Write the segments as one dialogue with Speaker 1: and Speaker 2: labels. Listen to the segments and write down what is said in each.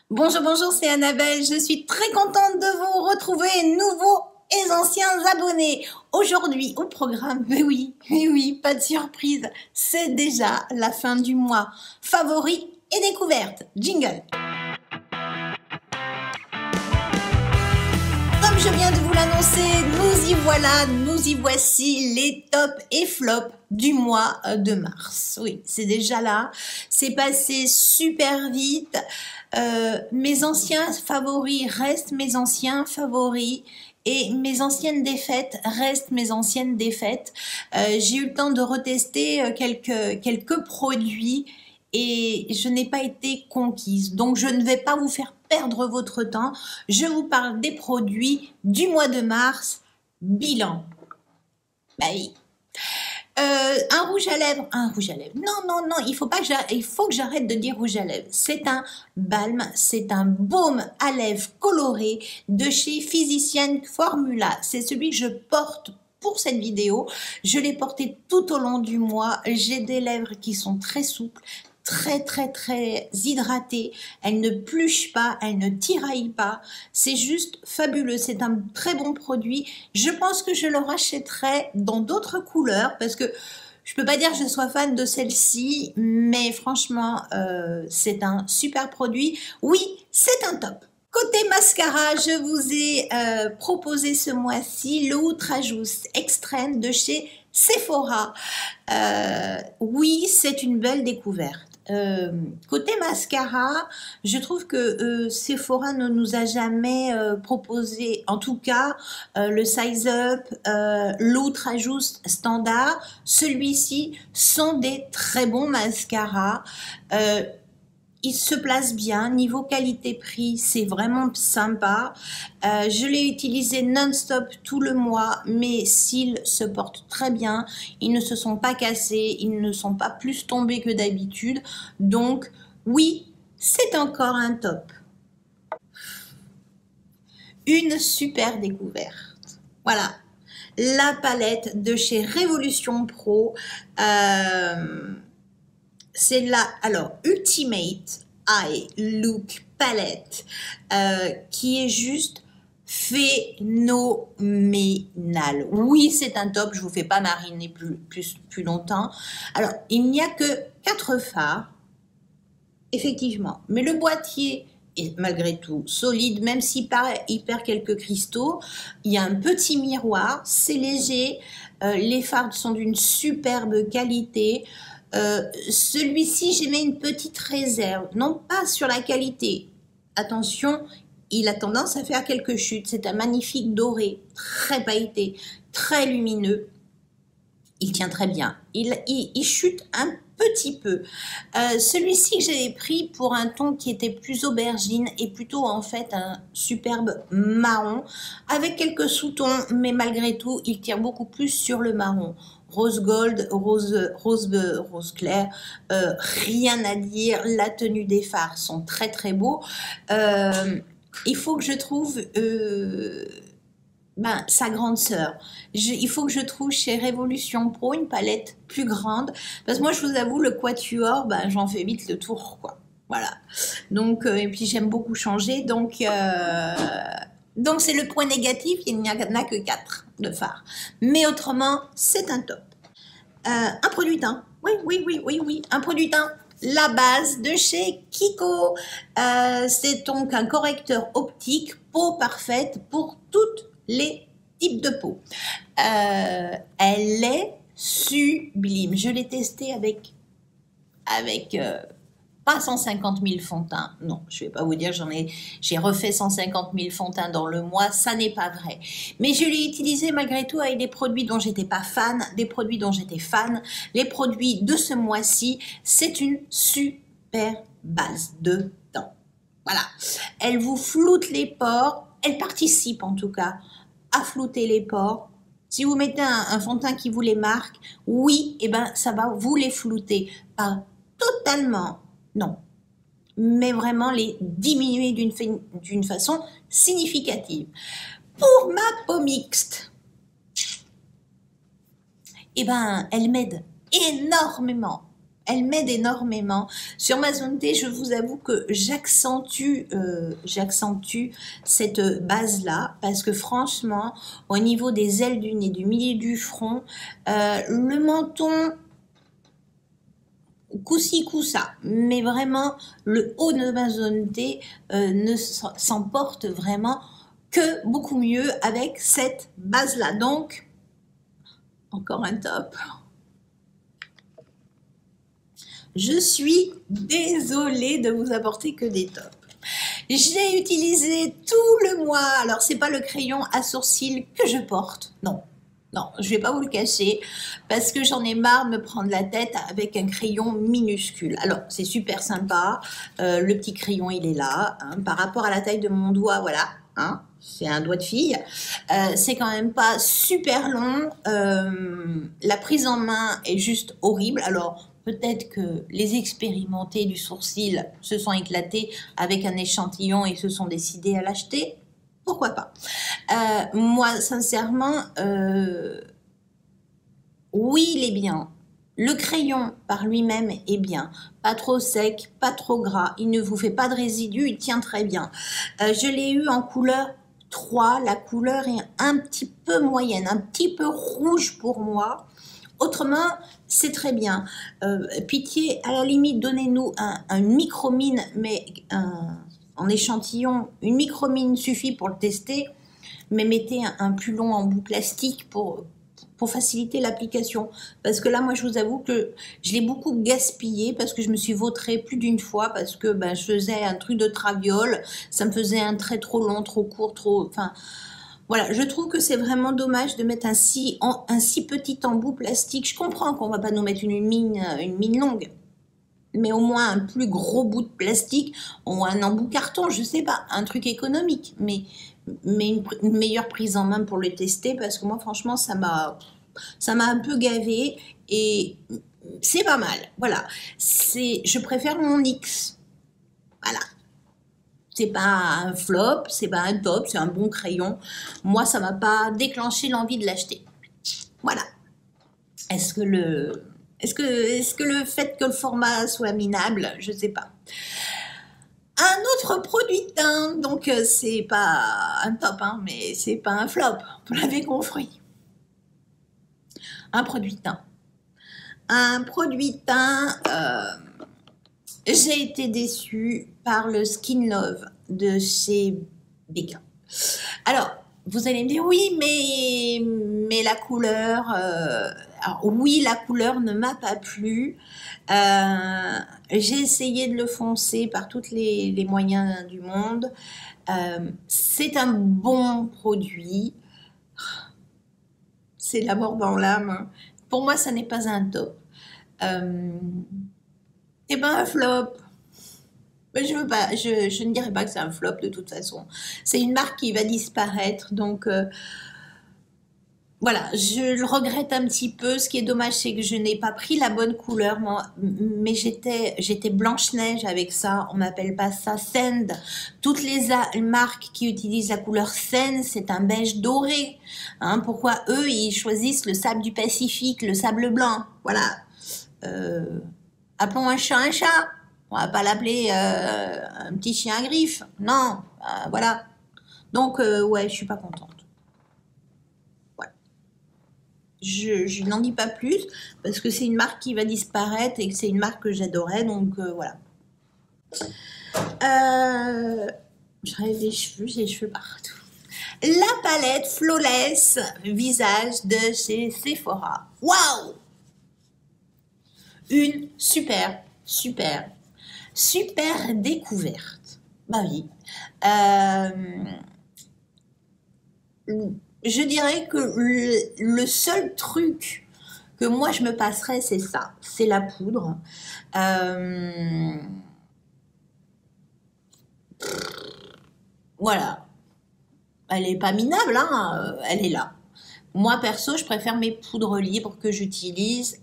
Speaker 1: Bonjour, bonjour, c'est Annabelle. Je suis très contente de vous retrouver, nouveaux et anciens abonnés. Aujourd'hui, au programme, mais oui, pas de surprise, c'est déjà la fin du mois. Favoris et découvertes. Jingle. Comme je viens de vous l'annoncer, nous y voilà, nous y voici, les tops et flops du mois de mars. Oui, c'est déjà là, c'est passé super vite. Mes anciens favoris restent mes anciens favoris. Et mes anciennes défaites restent mes anciennes défaites. J'ai eu le temps de retester quelques produits et je n'ai pas été conquise. Donc, je ne vais pas vous faire perdre votre temps. Je vous parle des produits du mois de mars. Bilan. Bah oui. Un rouge à lèvres. Non, non, non, il faut que j'arrête de dire rouge à lèvres. C'est un balm, c'est un baume à lèvres coloré de chez Physician Formula. C'est celui que je porte pour cette vidéo. Je l'ai porté tout au long du mois. J'ai des lèvres qui sont très souples, très hydratées. Elles ne pluchent pas, elles ne tiraillent pas. C'est juste fabuleux. C'est un très bon produit. Je pense que je le rachèterai dans d'autres couleurs parce que je peux pas dire que je sois fan de celle-ci, mais franchement, c'est un super produit. Oui, c'est un top. Côté mascara, je vous ai proposé ce mois-ci le Outrage Extrême de chez Sephora. Oui, c'est une belle découverte. Côté mascara, je trouve que Sephora ne nous a jamais proposé, en tout cas, le Size Up, l'Outrage standard. Celui-ci sont des très bons mascaras. Il se place bien, niveau qualité-prix, c'est vraiment sympa. Je l'ai utilisé non-stop tout le mois, mes cils se portent très bien. Ils ne se sont pas cassés, ils ne sont pas plus tombés que d'habitude. Donc, oui, c'est encore un top. Une super découverte. Voilà, la palette de chez Révolution Pro. C'est la, alors, Ultimate Eye Look Palette, qui est juste phénoménal. Oui, c'est un top, je vous fais pas mariner plus longtemps. Alors, il n'y a que 4 fards, effectivement, mais le boîtier est malgré tout solide, même s'il perd quelques cristaux. Il y a un petit miroir, c'est léger, les fards sont d'une superbe qualité. Celui-ci, j'ai mis une petite réserve, non pas sur la qualité. Attention, il a tendance à faire quelques chutes. C'est un magnifique doré, très pailleté, très lumineux. Il tient très bien. Il chute un petit peu. Celui-ci que j'avais pris pour un ton qui était plus aubergine et plutôt en fait un superbe marron avec quelques sous-tons, mais malgré tout, il tire beaucoup plus sur le marron. Rose gold, rose clair, rien à dire. La tenue des fards sont très beaux. Il faut que je trouve sa grande sœur. Il faut que je trouve chez Révolution Pro une palette plus grande. Parce que moi, je vous avoue, le quatuor, j'en fais vite le tour, quoi. Voilà. Donc, et puis j'aime beaucoup changer. Donc c'est le point négatif, il n'y en a que 4 de fards. Mais autrement, c'est un top. Un produit teint. Oui. Un produit teint. La base de chez Kiko. C'est donc un correcteur optique, peau parfaite pour toutes les types de peau. Elle est sublime. Je l'ai testé avec pas 150 000 fonds de teint. Non, je ne vais pas vous dire, j'ai refait 150 000 fonds de teint dans le mois, ça n'est pas vrai. Mais je l'ai utilisé malgré tout avec des produits dont j'étais pas fan, des produits dont j'étais fan. Les produits de ce mois-ci, c'est une super base de teint. Voilà. Elle vous floute les pores, elle participe en tout cas à flouter les pores. Si vous mettez un fond de teint qui vous les marque, oui, ça va vous les flouter. Pas totalement, non, mais vraiment les diminuer d'une façon significative. Pour ma peau mixte, elle m'aide énormément. elle m'aide énormément. Sur ma zone T, je vous avoue que j'accentue cette base-là, parce que franchement, au niveau des ailes du nez, du milieu du front, le menton, coup-ci, coup-ça, mais vraiment, le haut de ma zone T ne s'emporte vraiment que beaucoup mieux avec cette base-là. Donc, encore un top. Je suis désolée de vous apporter que des tops. J'ai utilisé tout le mois, alors c'est pas le crayon à sourcils que je porte, non. Non, je vais pas vous le cacher, parce que j'en ai marre de me prendre la tête avec un crayon minuscule. Alors, c'est super sympa, le petit crayon, il est là, hein, par rapport à la taille de mon doigt, voilà, hein, c'est un doigt de fille. C'est quand même pas super long, la prise en main est juste horrible. Alors, peut-être que les expérimentés du sourcil se sont éclatés avec un échantillon et se sont décidés à l'acheter. Pourquoi pas? Moi, sincèrement, oui, il est bien. Le crayon par lui-même est bien. Pas trop sec, pas trop gras. Il ne vous fait pas de résidus, il tient très bien. Je l'ai eu en couleur 3. La couleur est un petit peu moyenne, un petit peu rouge pour moi. Autrement, c'est très bien. Pitié, à la limite, donnez-nous un micromine, mais en échantillon. Une micromine suffit pour le tester, mais mettez un plus long embout plastique pour faciliter l'application. Parce que là, moi, je vous avoue que je l'ai beaucoup gaspillé parce que je me suis vautrée plus d'une fois parce que ben, je faisais un truc de traviole, ça me faisait un trait trop long, trop court, trop... Enfin, voilà, je trouve que c'est vraiment dommage de mettre un si petit embout plastique. Je comprends qu'on ne va pas nous mettre une mine longue, mais au moins un plus gros bout de plastique ou un embout carton, je sais pas, un truc économique, mais une meilleure prise en main pour le tester, parce que moi franchement ça m'a un peu gavé et c'est pas mal, voilà, je préfère mon X, voilà, c'est pas un flop, c'est pas un top, c'est un bon crayon, moi ça m'a pas déclenché l'envie de l'acheter, voilà. Est-ce que le fait que le format soit minable, je ne sais pas. Un autre produit de teint, donc c'est pas un top, hein, mais c'est pas un flop, vous l'avez compris. Un produit de teint. Un produit de teint, j'ai été déçue par le Skin Love de chez Becca. Alors, vous allez me dire, oui, mais la couleur... alors, oui, la couleur ne m'a pas plu. J'ai essayé de le foncer par tous les moyens du monde. C'est un bon produit. C'est la mort dans l'âme. Pour moi, ça n'est pas un top. C'est pas un flop. Mais je veux pas, je ne dirais pas que c'est un flop de toute façon. C'est une marque qui va disparaître, donc voilà, je le regrette un petit peu. Ce qui est dommage, c'est que je n'ai pas pris la bonne couleur, mais j'étais Blanche-Neige avec ça. On n'appelle pas ça Sand. Toutes les marques qui utilisent la couleur Sand, c'est un beige doré. Hein, pourquoi eux, ils choisissent le sable du Pacifique, le sable blanc? Voilà. Appelons un chat un chat. On va pas l'appeler un petit chien à griffes. Non, voilà. Donc, ouais, je suis pas contente. Voilà. Je n'en dis pas plus parce que c'est une marque qui va disparaître et que c'est une marque que j'adorais. Donc, voilà. Je rêve des cheveux, j'ai les cheveux partout. La palette Flawless visage de chez Sephora. Waouh! Une super découverte. Bah oui. Je dirais que le seul truc que moi je me passerais, c'est ça. C'est la poudre. Voilà. Elle n'est pas minable, hein, elle est là. Moi, perso, je préfère mes poudres libres que j'utilise,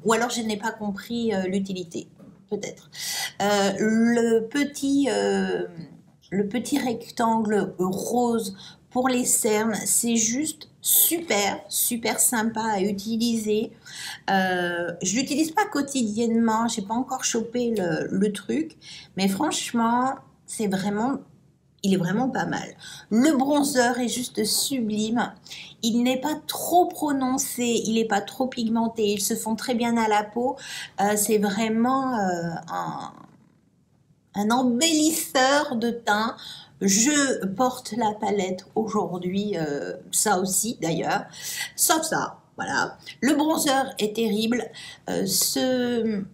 Speaker 1: ou alors je n'ai pas compris l'utilité, peut-être. Le petit rectangle rose pour les cernes, c'est juste super, super sympa à utiliser. Je l'utilise pas quotidiennement, j'ai pas encore chopé le truc, mais franchement, il est vraiment pas mal. Le bronzer est juste sublime. Il n'est pas trop prononcé, il n'est pas trop pigmenté, ils se font très bien à la peau. C'est vraiment un embellisseur de teint. Je porte la palette aujourd'hui, ça aussi d'ailleurs, sauf ça, voilà. Le bronzer est terrible. Ce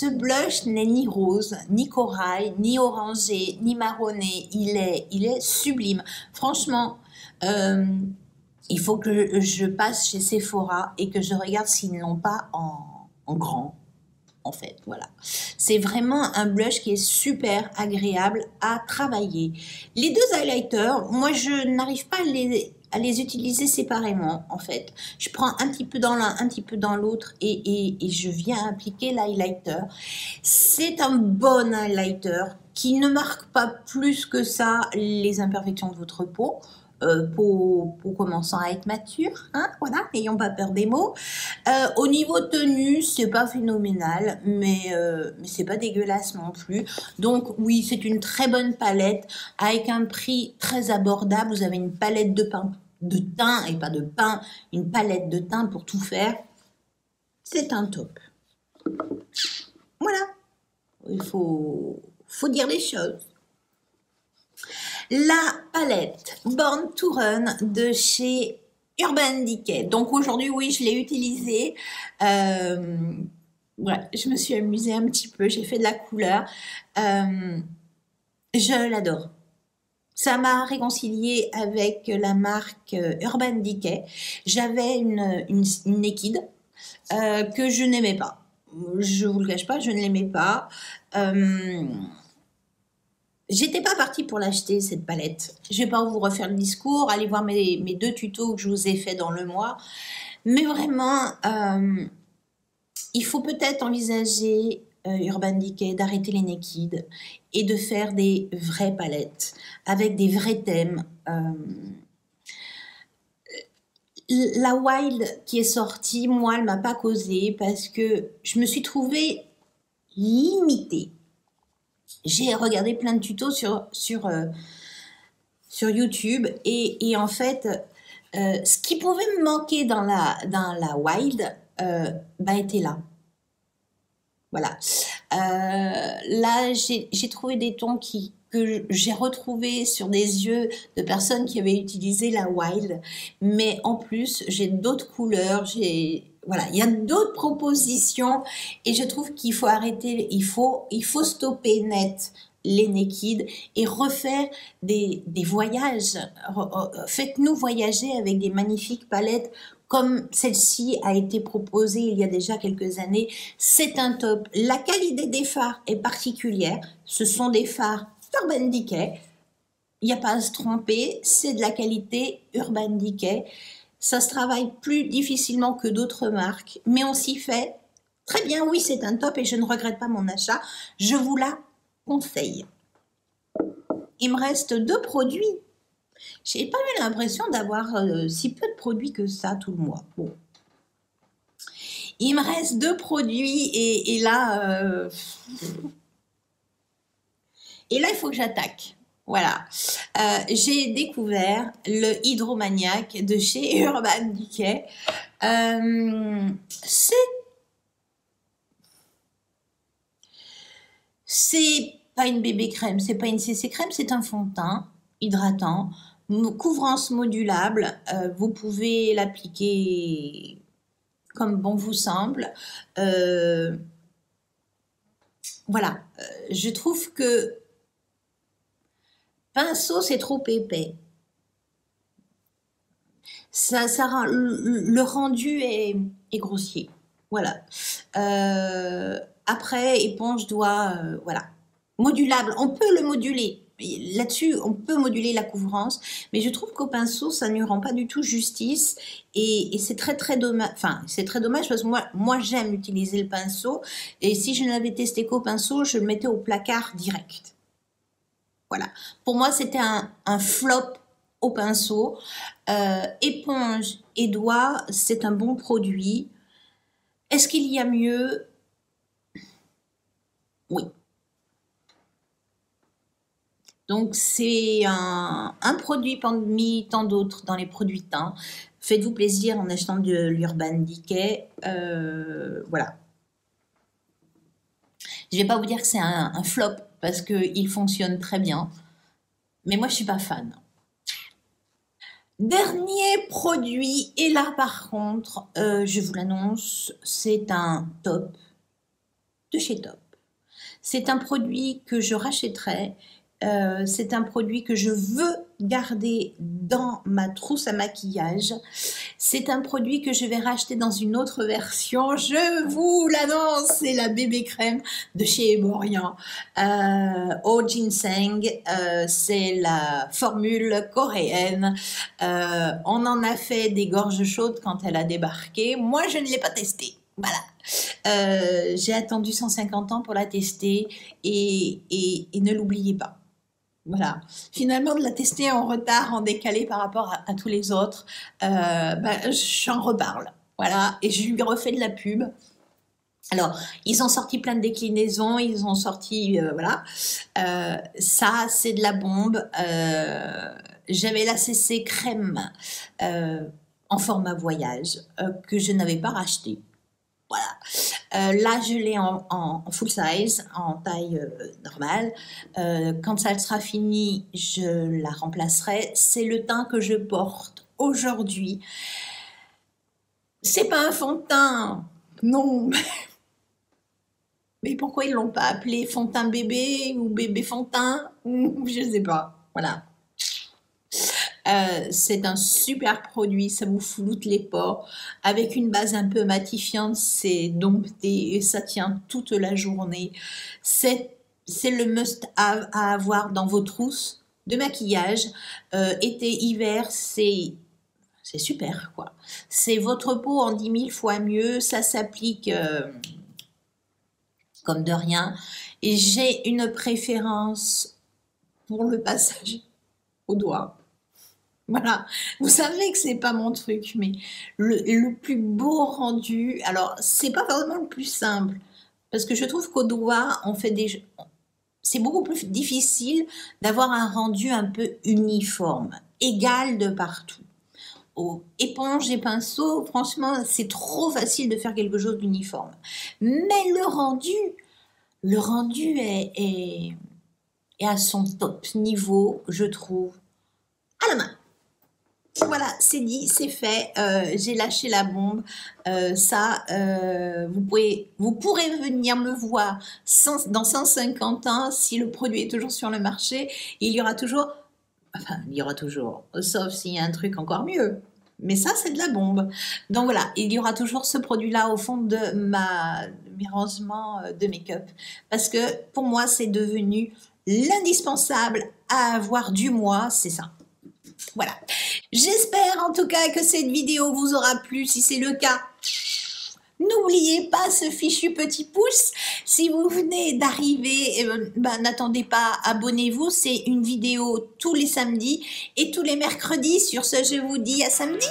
Speaker 1: blush n'est ni rose, ni corail, ni orangé, ni marronné. Il est sublime. Franchement, il faut que je passe chez Sephora et que je regarde s'ils ne l'ont pas en grand. En fait, voilà. C'est vraiment un blush qui est super agréable à travailler. Les deux highlighters, moi, je n'arrive pas à les utiliser séparément, en fait. Je prends un petit peu dans l'un, un petit peu dans l'autre et je viens appliquer l'highlighter. C'est un bon highlighter qui ne marque pas plus que ça les imperfections de votre peau. Peau commençant à être mature, hein, voilà, n'ayons pas peur des mots. Au niveau tenue, c'est pas phénoménal, mais c'est pas dégueulasse non plus. Donc oui, c'est une très bonne palette avec un prix très abordable. Vous avez une palette de teint et pas de pain, une palette de teint pour tout faire. C'est un top. Voilà, il faut dire les choses. La palette Born to Run de chez Urban Decay. Donc aujourd'hui, oui, je l'ai utilisée. Ouais, je me suis amusée un petit peu. J'ai fait de la couleur. Je l'adore. Ça m'a réconciliée avec la marque Urban Decay. J'avais une Naked que je n'aimais pas. Je vous le cache pas, je ne l'aimais pas. J'étais pas partie pour l'acheter, cette palette. Je vais pas vous refaire le discours, allez voir mes 2 tutos que je vous ai fait dans le mois. Mais vraiment, il faut peut-être envisager, Urban Decay, d'arrêter les Naked et de faire des vraies palettes avec des vrais thèmes. La Wild qui est sortie, moi, elle m'a pas causé parce que je me suis trouvée limitée. J'ai regardé plein de tutos sur YouTube et en fait, ce qui pouvait me manquer dans la Wild était là. Voilà. Là, j'ai trouvé des tons que j'ai retrouvés sur des yeux de personnes qui avaient utilisé la Wild, mais en plus, j'ai d'autres couleurs, voilà, il y a d'autres propositions et je trouve qu'il faut arrêter, il faut stopper net les Naked et refaire des voyages. Faites-nous voyager avec des magnifiques palettes comme celle-ci a été proposée il y a déjà quelques années. C'est un top. La qualité des fards est particulière. Ce sont des fards Urban Decay. Il n'y a pas à se tromper. C'est de la qualité Urban Decay. Ça se travaille plus difficilement que d'autres marques, mais on s'y fait très bien. Oui, c'est un top et je ne regrette pas mon achat. Je vous la conseille. Il me reste 2 produits. J'ai pas eu l'impression d'avoir si peu de produits que ça tout le mois. Bon. Il me reste 2 produits et là, il faut que j'attaque. Voilà. J'ai découvert le Hydromaniac de chez Urban Decay. C'est pas une bébé crème, c'est pas une CC crème, c'est un fond de teint hydratant, couvrance modulable. Vous pouvez l'appliquer comme bon vous semble. Voilà. Je trouve que pinceau, c'est trop épais. Ça rend, le rendu est grossier. Voilà. Après, éponge doit, voilà. Modulable, on peut le moduler. Là-dessus, on peut moduler la couvrance, mais je trouve qu'au pinceau, ça ne lui rend pas du tout justice et c'est très très dommage. Enfin, c'est très dommage parce que moi j'aime utiliser le pinceau et si je ne l'avais testé qu'au pinceau, je le mettais au placard direct. Voilà. Pour moi, c'était un flop au pinceau. Éponge et doigts, c'est un bon produit. Est-ce qu'il y a mieux? Oui. Donc, c'est un produit parmi tant d'autres dans les produits teints. Faites-vous plaisir en achetant de l'Urban Decay. Voilà. Je ne vais pas vous dire que c'est un flop parce qu'il fonctionne très bien. Mais moi, je ne suis pas fan. Dernier produit, et là par contre, je vous l'annonce, c'est un top de chez Top. C'est un produit que je rachèterai. C'est un produit que je veux garder dans ma trousse à maquillage. C'est un produit que je vais racheter dans une autre version. Je vous l'annonce, c'est la bébé crème de chez Eborian au ginseng. C'est la formule coréenne. On en a fait des gorges chaudes quand elle a débarqué. Moi, je ne l'ai pas testée. Voilà. J'ai attendu 150 ans pour la tester et ne l'oubliez pas. Voilà. Finalement, de la tester en retard, en décalé par rapport à tous les autres, j'en reparle. Voilà. Et je lui refais de la pub. Alors, ils ont sorti plein de déclinaisons, ils ont sorti, voilà. Ça, c'est de la bombe. J'avais la CC crème en format voyage que je n'avais pas racheté. Voilà. Là, je l'ai en full size, en taille normale. Quand ça sera fini, je la remplacerai. C'est le teint que je porte aujourd'hui. C'est pas un fond de teint, non. Mais pourquoi ils l'ont pas appelé fond de teint bébé ou bébé fond de teint? Je sais pas. Voilà. C'est un super produit, ça vous floute les pores. Avec une base un peu matifiante, c'est dompté et ça tient toute la journée. C'est le must-have à avoir dans vos trousses de maquillage. Été, hiver, c'est super, quoi. C'est votre peau en 10 000 fois mieux. Ça s'applique comme de rien. Et j'ai une préférence pour le passage au doigt. Voilà, vous savez que c'est pas mon truc, mais le plus beau rendu, alors c'est pas vraiment le plus simple, parce que je trouve qu'au doigt, c'est beaucoup plus difficile d'avoir un rendu un peu uniforme, égal de partout. Aux éponges et pinceaux, franchement, c'est trop facile de faire quelque chose d'uniforme. Mais le rendu est à son top niveau, je trouve, à la main. Voilà, c'est dit, c'est fait. J'ai lâché la bombe. Vous pourrez venir me voir dans 150 ans si le produit est toujours sur le marché. Il y aura toujours, sauf s'il y a un truc encore mieux. Mais ça, c'est de la bombe. Donc voilà, il y aura toujours ce produit-là au fond de mes rangements de make-up. Parce que pour moi, c'est devenu l'indispensable à avoir du mois, c'est ça. Voilà. J'espère en tout cas que cette vidéo vous aura plu. Si c'est le cas, n'oubliez pas ce fichu petit pouce. Si vous venez d'arriver, n'attendez pas, abonnez-vous. C'est une vidéo tous les samedis et tous les mercredis. Sur ce, je vous dis à samedi.